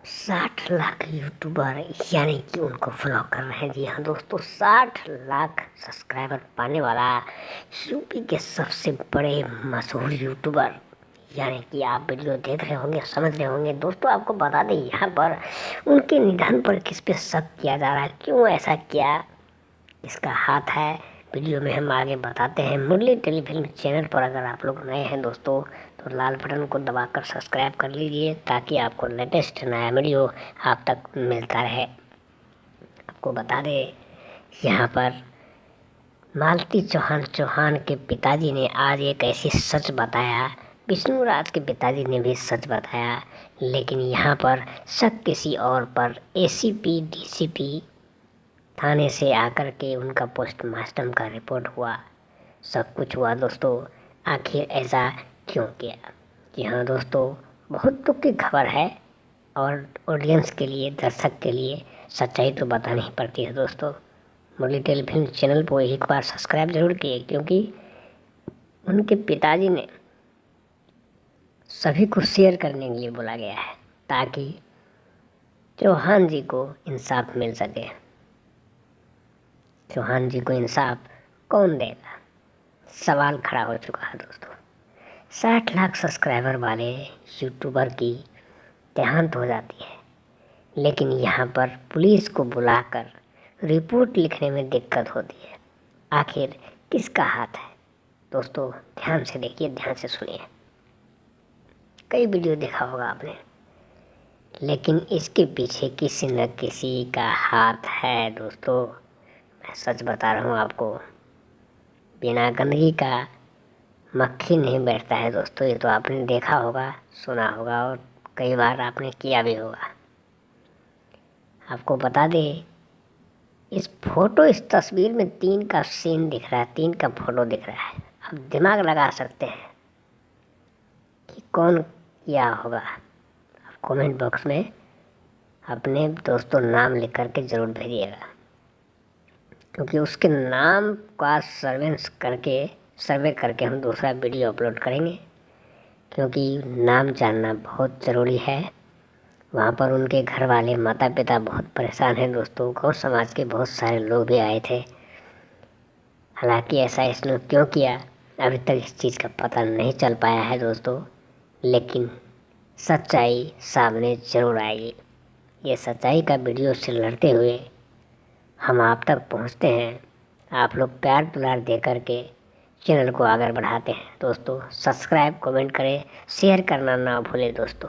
60 lakh YouTuber यानी कि उनको फॉलो कर रहे हैं। जी हाँ दोस्तों, 60 लाख सब्सक्राइबर पाने वाला यूपी के सबसे बड़े मशहूर यूट्यूबर, यानी कि आप वीडियो देख रहे होंगे, समझ रहे होंगे। दोस्तों आपको बता दें, यहाँ पर उनके निधन पर किस पे शक किया जा रहा है, क्यों ऐसा किया, इसका हाथ है, वीडियो में हम आगे बताते हैं। मुरली टेलीफिल्म चैनल पर अगर आप लोग नए हैं दोस्तों, तो लाल बटन को दबाकर सब्सक्राइब कर लीजिए, ताकि आपको लेटेस्ट नया वीडियो आप तक मिलता रहे। आपको बता दें, यहाँ पर मालती चौहान के पिताजी ने आज एक ऐसी सच बताया, विष्णु राज के पिताजी ने भी सच बताया, लेकिन यहाँ पर शक किसी और पर। एसीपी डीसीपी थाने से आकर के उनका पोस्टमार्टम का रिपोर्ट हुआ, सब कुछ हुआ दोस्तों। आखिर ऐसा क्यों किया? जी हाँ दोस्तों, बहुत दुख की खबर है, और ऑडियंस के लिए, दर्शक के लिए सच्चाई तो बतानी ही पड़ती है दोस्तों। मुरली टेलीफिल्म चैनल को एक बार सब्सक्राइब जरूर किए, क्योंकि उनके पिताजी ने सभी को शेयर करने के लिए बोला गया है, ताकि चौहान जी को इंसाफ मिल सके। चौहान जी को इंसाफ कौन देगा, सवाल खड़ा हो चुका है दोस्तों। 60 लाख सब्सक्राइबर वाले यूट्यूबर की देहांत हो जाती है, लेकिन यहाँ पर पुलिस को बुलाकर रिपोर्ट लिखने में दिक्कत होती है। आखिर किसका हाथ है दोस्तों? ध्यान से देखिए, ध्यान से सुनिए। कई वीडियो देखा होगा आपने, लेकिन इसके पीछे किसी न किसी का हाथ है दोस्तों। मैं सच बता रहा हूँ आपको, बिना गंदगी का मक्खी नहीं बैठता है दोस्तों। ये तो आपने देखा होगा, सुना होगा, और कई बार आपने किया भी होगा। आपको बता दें, इस तस्वीर में 3 का सीन दिख रहा है, 3 का फोटो दिख रहा है। आप दिमाग लगा सकते हैं कि कौन किया होगा। आप कमेंट बॉक्स में अपने दोस्तों नाम लिख करके ज़रूर भेजिएगा, क्योंकि उसके नाम का सर्वे करके हम दूसरा वीडियो अपलोड करेंगे, क्योंकि नाम जानना बहुत ज़रूरी है। वहाँ पर उनके घर वाले, माता पिता बहुत परेशान हैं दोस्तों। गौर समाज के बहुत सारे लोग भी आए थे। हालांकि ऐसा इसने क्यों किया, अभी तक इस चीज़ का पता नहीं चल पाया है दोस्तों, लेकिन सच्चाई सामने ज़रूर आएगी। ये सच्चाई का वीडियो से लड़ते हुए हम आप तक पहुंचते हैं। आप लोग प्यार दुलार दे करके चैनल को आगे बढ़ाते हैं दोस्तों। सब्सक्राइब, कमेंट करें, शेयर करना ना भूलें दोस्तों।